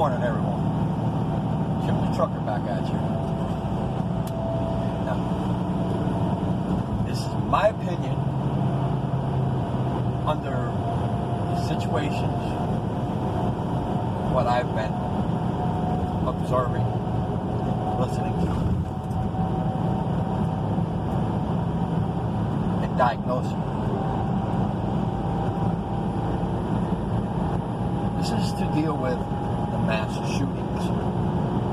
morning, everyone. Jim the Trucker back at you. Now, this is my opinion under the situations, what I've been observing, listening to, and diagnosing. This is to deal with the mass shootings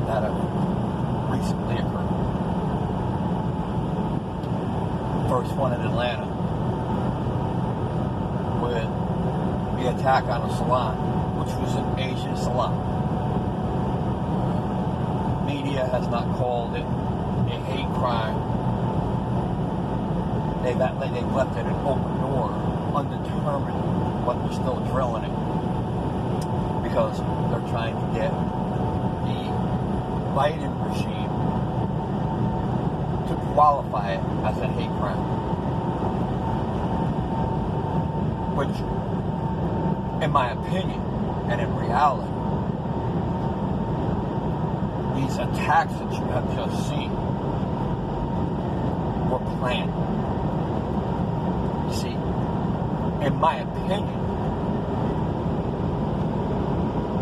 that have recently occurred. First one in Atlanta with the attack on a salon, which was an Asian salon. Media has not called it a hate crime. They've left it an open door, undetermined, but they're still drilling it. Because they're trying to get the Biden regime to qualify it as a hate crime. Which, in my opinion, and in reality, these attacks that you have just seen were planned. You see, in my opinion,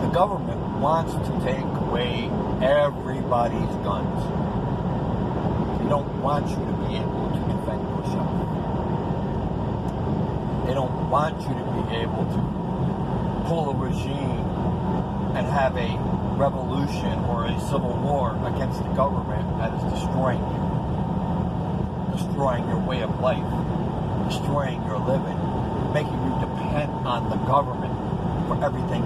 the government wants to take away everybody's guns. They don't want you to be able to defend yourself. They don't want you to be able to pull a regime and have a revolution or a civil war against the government that is destroying you, destroying your way of life, destroying your living, making you depend on the government for everything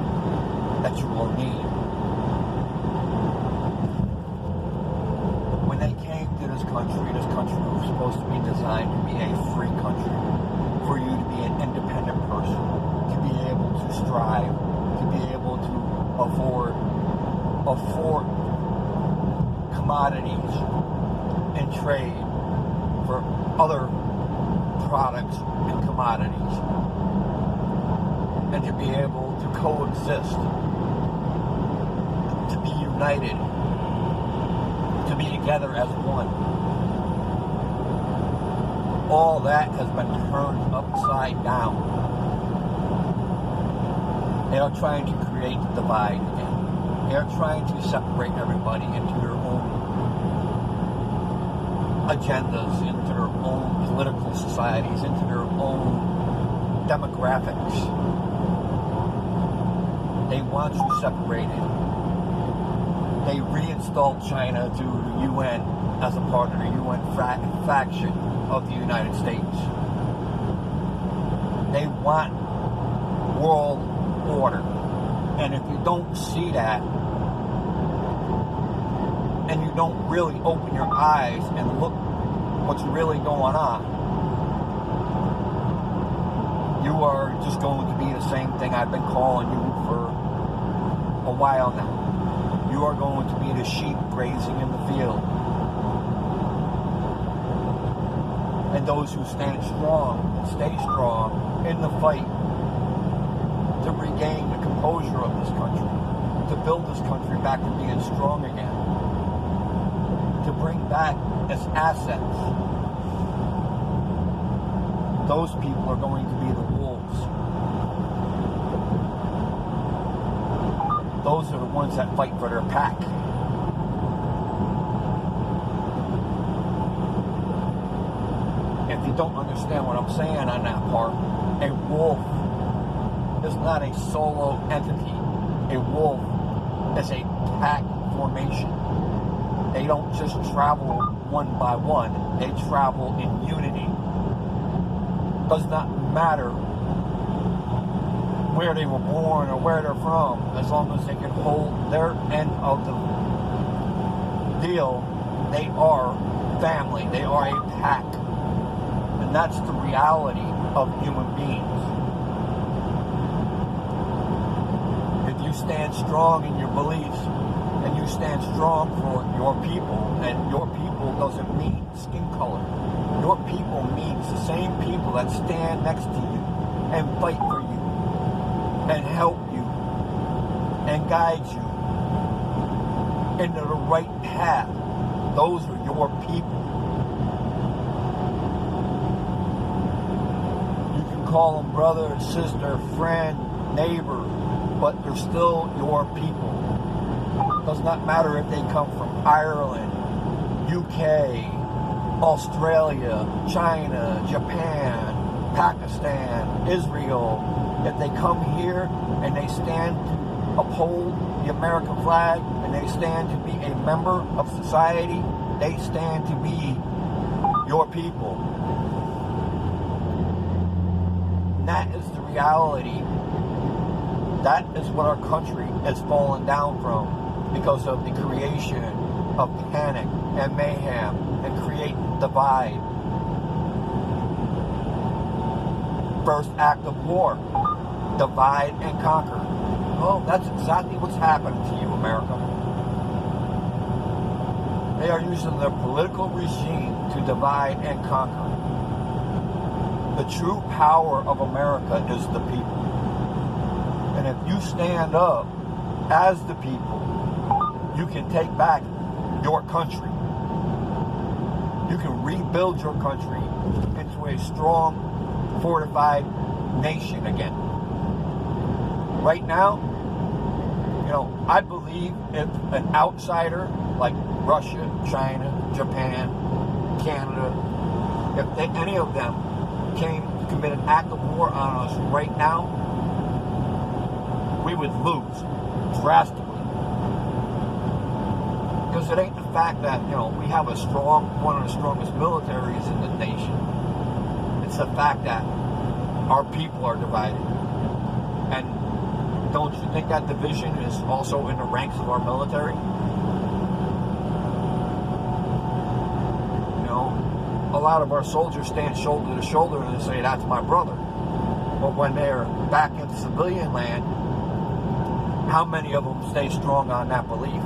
that you will need. When they came to this country was supposed to be designed to be a free country, for you to be an independent person, to be able to strive, to be able to afford commodities and trade for other products and commodities, and to be able to coexist, to be united, to be together as one. All that has been turned upside down. They are trying to create the divide again. They are trying to separate everybody into their own agendas, into their own political societies, into their own demographics. They want you separated. They reinstalled China to the UN as a part of the UN faction of the United States. They want world order. And if you don't see that, and you don't really open your eyes and look what's really going on, you are just going to be the same thing I've been calling you for a while now. You are going to be the sheep grazing in the field. And those who stand strong and stay strong in the fight to regain the composure of this country, to build this country back to being strong again, to bring back its assets. Those people are going to be the wolves. Those are the ones that fight for their pack. If you don't understand what I'm saying on that part, a wolf is not a solo entity. A wolf is a pack formation. They don't just travel one by one. They travel in unity. Does not matter where they were born or where they're from, as long as they can hold their end of the deal. They are family. They are a pack. And that's the reality of human beings. If you stand strong in your beliefs, and you stand strong for your people, and your people doesn't mean skin color. Your people means the same people that stand next to you and fight for you and help you and guide you into the right path. Those are your people. You can call them brother, sister, friend, neighbor, but they're still your people. It does not matter if they come from Ireland, UK, Australia, China, Japan, Pakistan, Israel. If they come here and they stand to uphold the American flag and they stand to be a member of society, they stand to be your people. And that is the reality. That is what our country has fallen down from because of the creation of panic and mayhem and create divide. First act of war, divide and conquer. Well, that's exactly what's happening to you, America. They are using their political regime to divide and conquer. The true power of America is the people. And if you stand up as the people, you can take back your country. You can rebuild your country into a strong, fortified nation again. Right now, I believe if an outsider like Russia, China, Japan, Canada, if any of them came to commit an act of war on us right now, we would lose drastically. Because it ain't the fact that, we have one of the strongest militaries in the nation. It's the fact that our people are divided. And don't you think that division is also in the ranks of our military? A lot of our soldiers stand shoulder to shoulder and say, that's my brother. But when they're back in civilian land, how many of them stay strong on that belief?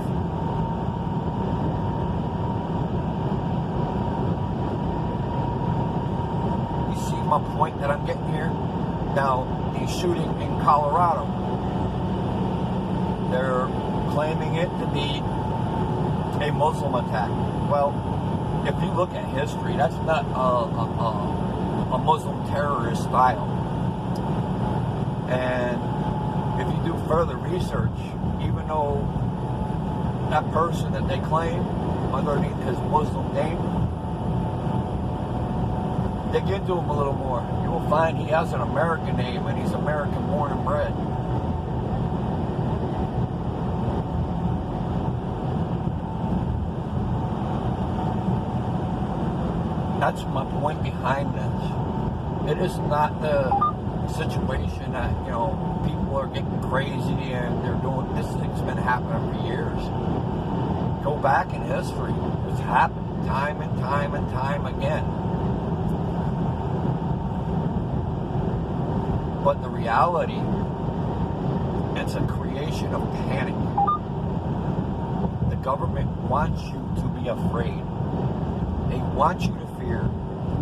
You see my point that I'm getting here? Now, the shooting in Colorado, they're claiming it to be a Muslim attack. Well, if you look at history, that's not a Muslim terrorist style. And if you do further research, even though that person that they claim underneath his Muslim name, dig into him a little more. You will find he has an American name and he's American born and bred. That's my point behind this. It is not the situation that, people are getting crazy and they're doing, this thing's been happening for years. Go back in history. It's happened time and time and time again. But the reality, it's a creation of panic. The government wants you to be afraid. They want you to fear,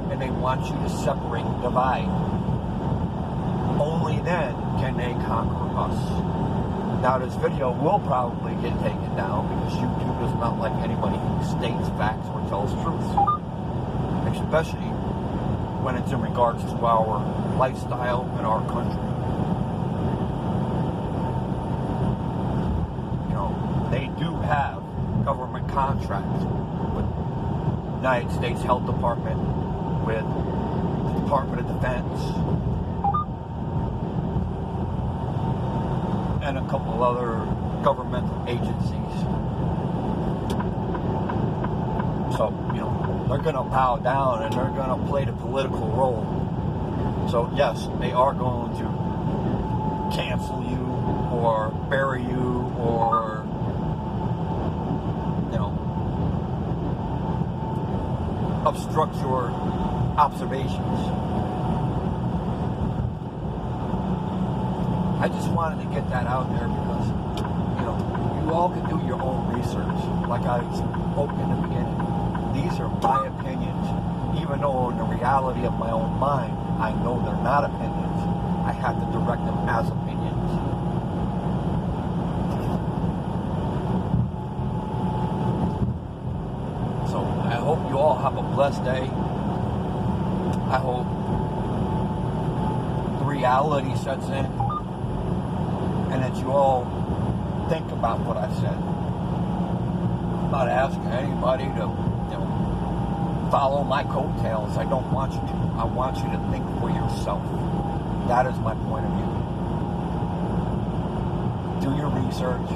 and they want you to separate and divide. Only then can they conquer us. Now, this video will probably get taken down because YouTube does not like anybody who states facts or tells truth, especially when it's in regards to our lifestyle and our country. They do have government contracts with United States Health Department, with the Department of Defense, and a couple of other governmental agencies. So, they're going to bow down and they're going to play the political role. So, yes, they are going to cancel you or bury you or obstruct your observations. I just wanted to get that out there because, you all can do your own research. Like I spoke in the beginning, these are my opinions. Even though in the reality of my own mind, I know they're not opinions. I have to direct them as opinions. hope you all have a blessed day. I hope the reality sets in and that you all think about what I've said. I'm not asking anybody to, follow my coattails. I don't want you to. I want you to think for yourself. That is my point of view. Do your research,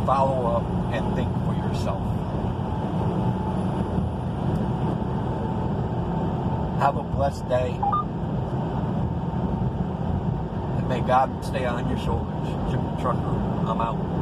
follow up, and think for yourself. Have a blessed day. And may God stay on your shoulders. Jim Trucker, I'm out.